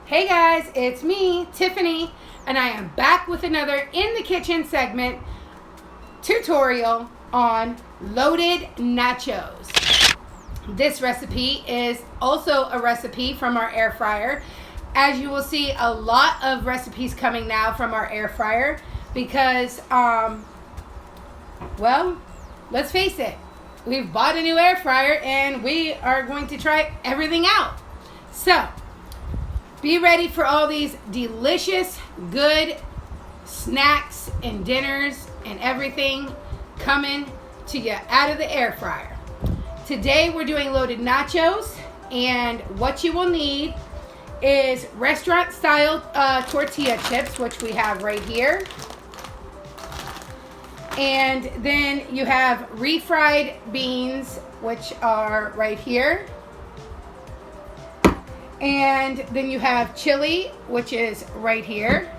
Hey guys, it's me, Tiffany, and I am back with another In the Kitchen segment tutorial on loaded nachos. This recipe is also a recipe from our air fryer. As you will see, a lot of recipes coming now from our air fryer because, well, let's face it, we've bought a new air fryer and we are going to try everything out. So, be ready for all these delicious, good snacks and dinners and everything coming to you out of the air fryer. Today we're doing loaded nachos, and what you will need is restaurant-style tortilla chips, which we have right here. And then you have refried beans, which are right here. And then you have chili, which is right here.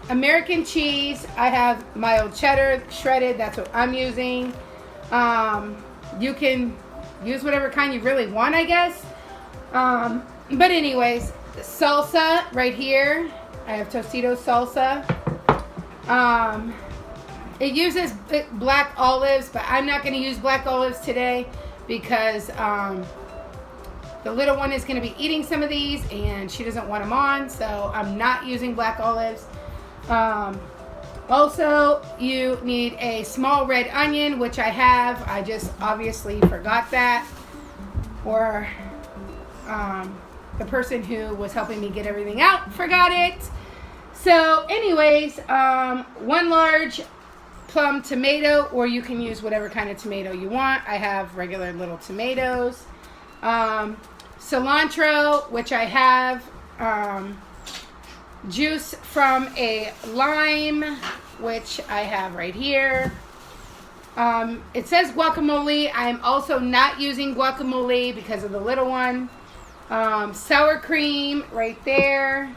American cheese, I have mild cheddar shredded, that's what I'm using. You can use whatever kind you really want, I guess. But anyways, salsa right here. I have Tostitos salsa. It uses black olives, but I'm not going to use black olives today because the little one is going to be eating some of these and she doesn't want them on, so I'm not using black olives. Also, you need a small red onion, which I have. I just obviously forgot that. Or the person who was helping me get everything out forgot it. So anyways, one large plum tomato, or you can use whatever kind of tomato you want. I have regular little tomatoes. Cilantro, which I have, juice from a lime, which I have right here. It says guacamole. I'm also not using guacamole because of the little one. Sour cream right there.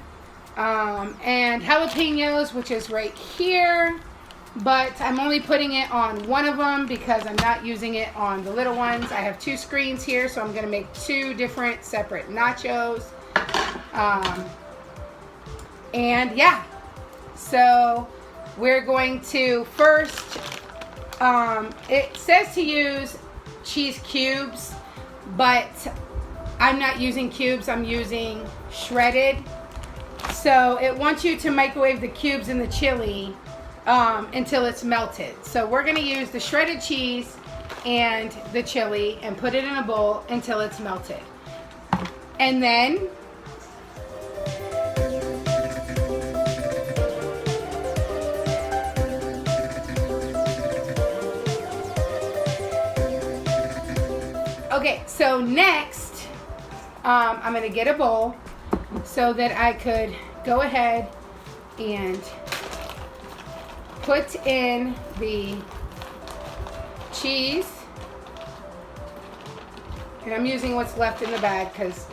And jalapenos, which is right here. But I'm only putting it on one of them because I'm not using it on the little ones. I have two screens here, so I'm going to make two different separate nachos. And yeah, so we're going to first, it says to use cheese cubes, but I'm not using cubes, I'm using shredded. So it wants you to microwave the cubes in the chili until it's melted. So we're going to use the shredded cheese and the chili and put it in a bowl until it's melted. And then okay, so next I'm going to get a bowl so that I could go ahead and put in the cheese, and I'm using what's left in the bag because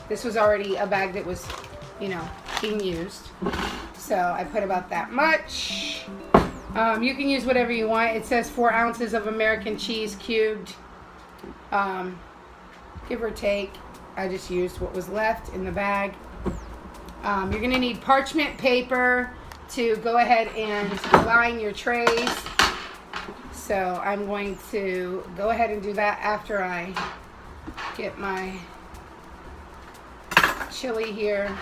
this was already a bag that was, being used. So I put about that much. You can use whatever you want. It says 4 ounces of American cheese cubed, give or take. I just used what was left in the bag. You're going to need parchment paper to go ahead and line your trays. So I'm going to go ahead and do that after I get my chili here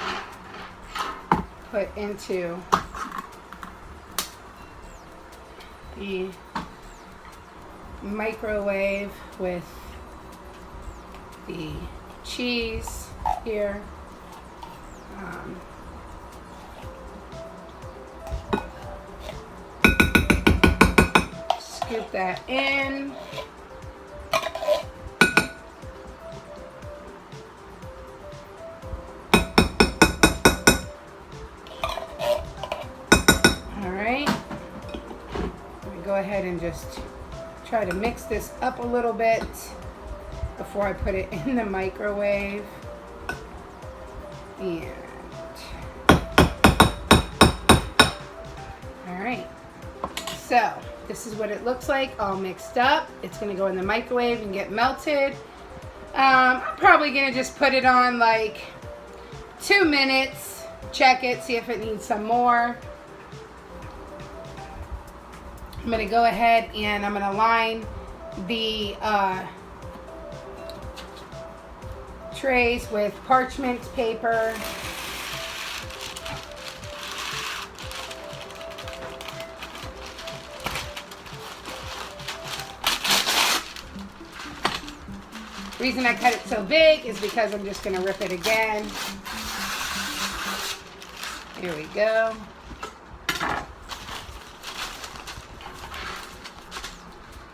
put into the microwave with the cheese here. Scoop that in. All right. Let me go ahead and just try to mix this up a little bit before I put it in the microwave. And all right. So this is what it looks like all mixed up. It's going to go in the microwave and get melted. I'm probably gonna just put it on like 2 minutes. Check it, see if it needs some more. I'm gonna go ahead and I'm gonna line the trays with parchment paper. The reason I cut it so big is because I'm just gonna rip it again. Here we go.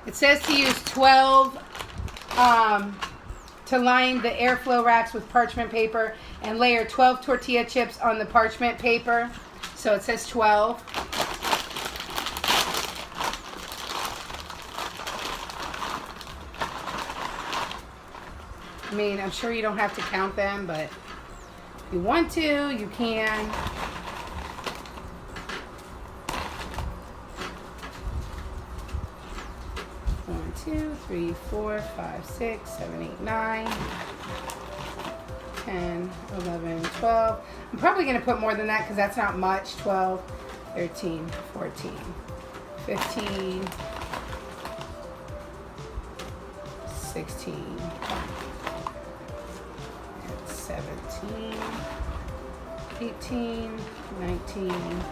It says to use 12 to line the airflow racks with parchment paper and layer 12 tortilla chips on the parchment paper. So it says 12. I mean, I'm sure you don't have to count them, but if you want to, you can. One, 2, 3, 4, 5, 6, 7, 8, 9, 10, 11, 12. I'm probably going to put more than that because that's not much. 12, 13, 14, 15, 16, 17, 18, 19.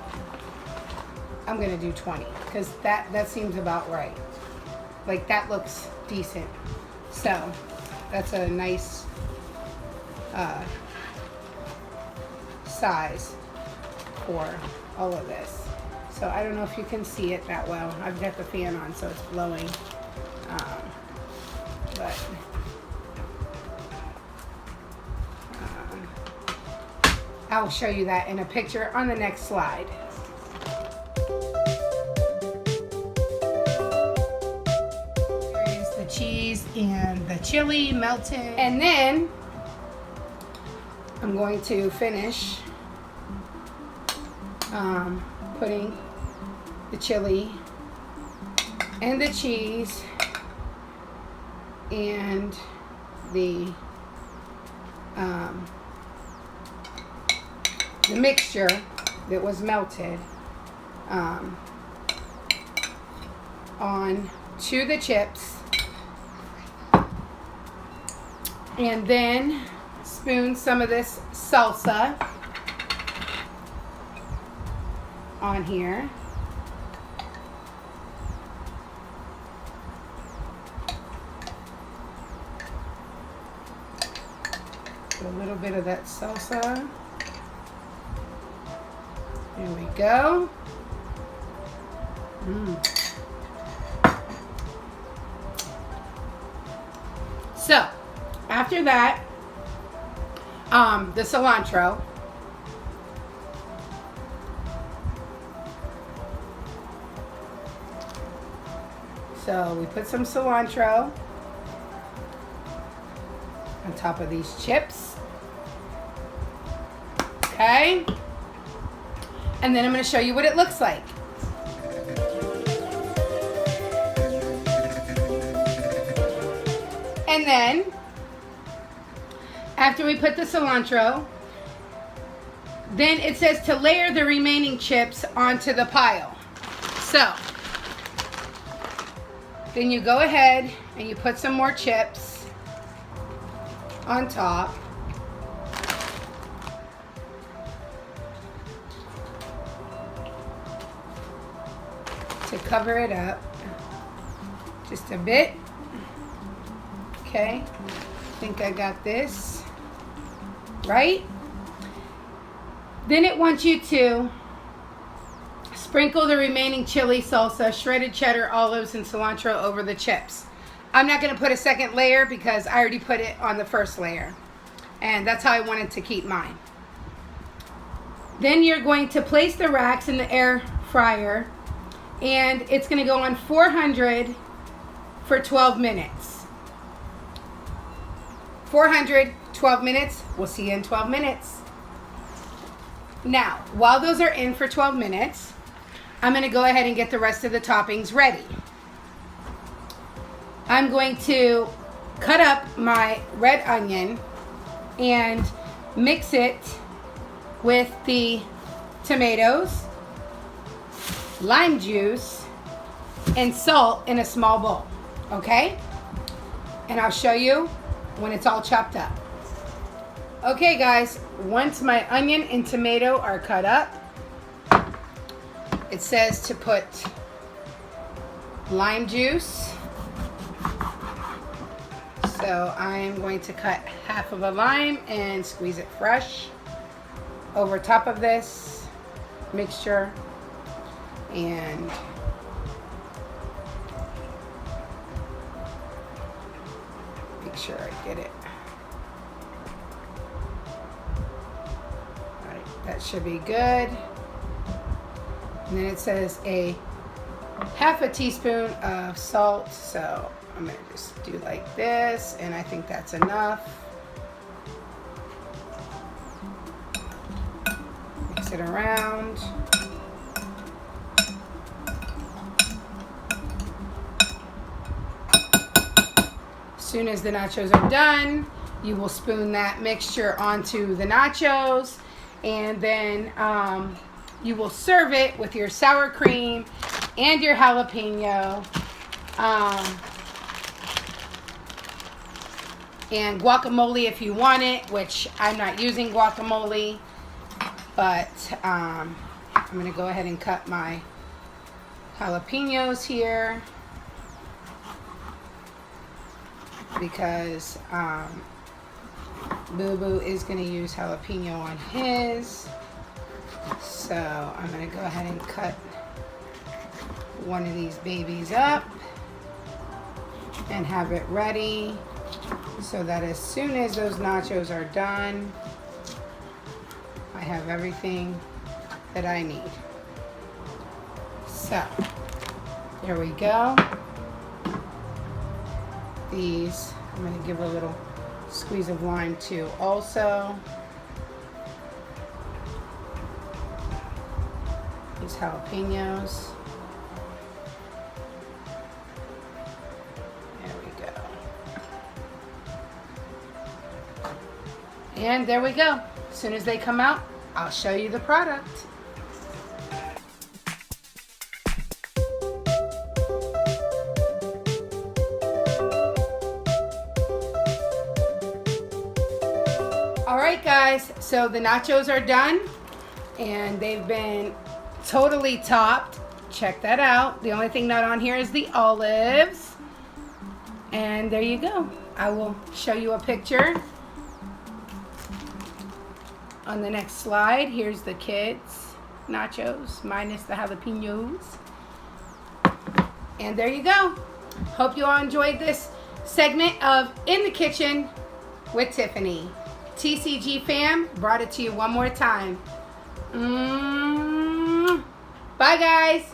I'm going to do 20 because that seems about right. Like, that looks decent. So that's a nice size for all of this. So I don't know if you can see it that well. I've got the fan on, so it's blowing. But I'll show you that in a picture on the next slide. There is the cheese and the chili melted. And then I'm going to finish putting the chili and the cheese and the mixture that was melted on to the chips, and then spoon some of this salsa on here. A little bit of that salsa. There we go. So, after that, the cilantro. So we put some cilantro on top of these chips. Okay. And then I'm going to show you what it looks like. And then, after we put the cilantro, then it says to layer the remaining chips onto the pile. So, then you go ahead and you put some more chips on top. To cover it up just a bit. Okay, I think I got this right. Then it wants you to sprinkle the remaining chili, salsa, shredded cheddar, olives, and cilantro over the chips. I'm not going to put a second layer because I already put it on the first layer, and that's how I wanted to keep mine. Then you're going to place the racks in the air fryer, and it's going to go on 400 for 12 minutes. 400, 12 minutes. We'll see you in 12 minutes. Now, while those are in for 12 minutes, I'm going to go ahead and get the rest of the toppings ready. I'm going to cut up my red onion and mix it with the tomatoes, lime juice, and salt in a small bowl, okay? And I'll show you when it's all chopped up. Okay guys, once my onion and tomato are cut up, it says to put lime juice. So I'm going to cut half of a lime and squeeze it fresh over top of this mixture, and make sure I get it. All right, that should be good. And then it says a half a teaspoon of salt, so I'm gonna just do like this, and I think that's enough. Mix it around. As soon as the nachos are done, you will spoon that mixture onto the nachos, and then you will serve it with your sour cream and your jalapeno and guacamole if you want it, which I'm not using guacamole, but I'm gonna go ahead and cut my jalapenos here because Boo Boo is gonna use jalapeno on his. So I'm gonna go ahead and cut one of these babies up and have it ready so that as soon as those nachos are done, I have everything that I need. So there we go. These I'm gonna give a little squeeze of lime too also. These jalapenos. There we go. And there we go. As soon as they come out, I'll show you the product. All right guys, so the nachos are done and they've been totally topped. Check that out. The only thing not on here is the olives. And there you go. I will show you a picture on the next slide. Here's the kids' nachos minus the jalapenos. And there you go. Hope you all enjoyed this segment of In the Kitchen with Tiffany. TCG fam brought it to you one more time. Bye guys.